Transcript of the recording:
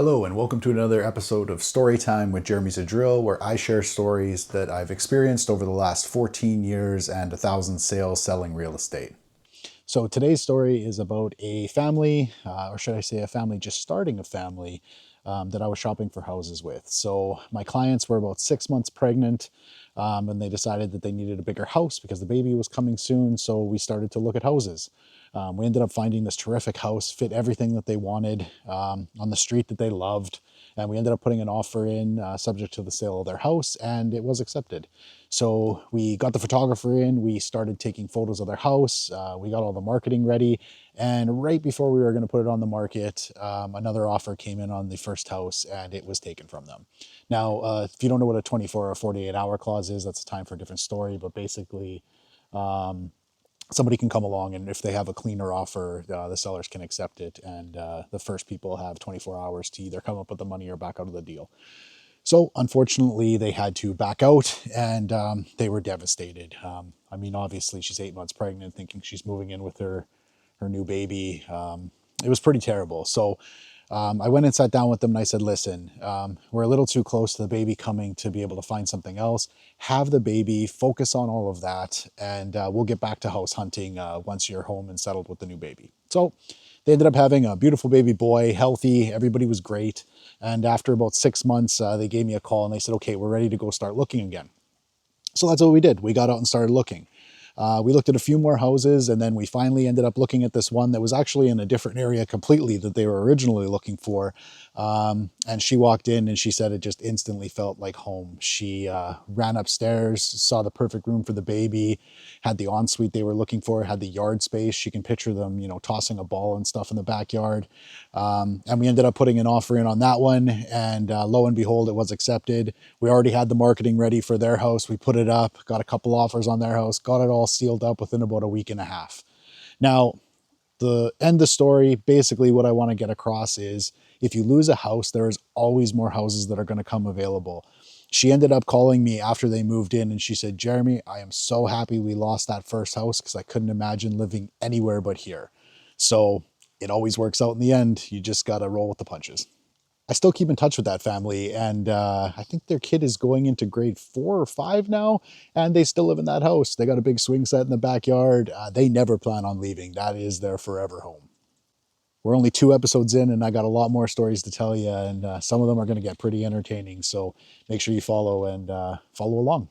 Hello and welcome to another episode of Storytime with Jeremy's a Drill, where I share stories that I've experienced over the last 14 years and 1,000 sales selling real estate. So today's story is about a family, or should I say a family just starting a family, that I was shopping for houses with. So my clients were about 6 months pregnant, and they decided that they needed a bigger house because the baby was coming soon. So we started to look at houses. We ended up finding this terrific house, fit everything that they wanted, on the street that they loved. And we ended up putting an offer in, subject to the sale of their house, and it was accepted. So we got the photographer in, we started taking photos of their house, we got all the marketing ready, and right before we were going to put it on the market, another offer came in on the first house and it was taken from them. Now, if you don't know what a 24 or 48 hour clause is, that's a time for a different story, but basically, somebody can come along, and if they have a cleaner offer, the sellers can accept it, and the first people have 24 hours to either come up with the money or back out of the deal. So unfortunately, they had to back out, and they were devastated. I mean, obviously, she's 8 months pregnant, thinking she's moving in with her new baby. It was pretty terrible. So I went and sat down with them and I said, listen, we're a little too close to the baby coming to be able to find something else. Have the baby, focus on all of that, and we'll get back to house hunting once you're home and settled with the new baby. So they ended up having a beautiful baby boy, healthy, everybody was great. And after about 6 months, they gave me a call and they said, okay, we're ready to go start looking again. So that's what we did. We got out and started looking. We looked at a few more houses, and then we finally ended up looking at this one that was actually in a different area completely that they were originally looking for. And she walked in and she said it just instantly felt like home. She ran upstairs, saw the perfect room for the baby, had the ensuite they were looking for, had the yard space. She can picture them, tossing a ball and stuff in the backyard. And we ended up putting an offer in on that one, and lo and behold, it was accepted. We already had the marketing ready for their house. We put it up, got a couple offers on their house, got it all sealed up within about a week and a half. Now, the end of the story, basically what I want to get across is if you lose a house, there is always more houses that are going to come available. She ended up calling me after they moved in and she said, Jeremy, I am so happy we lost that first house because I couldn't imagine living anywhere but here. So it always works out in the end. You just got to roll with the punches. I still keep in touch with that family, and I think their kid is going into grade 4 or 5 now, and they still live in that house. They got a big swing set in the backyard. They never plan on leaving. That is their forever home. We're only 2 episodes in, and I got a lot more stories to tell you, and some of them are going to get pretty entertaining. So make sure you follow and follow along.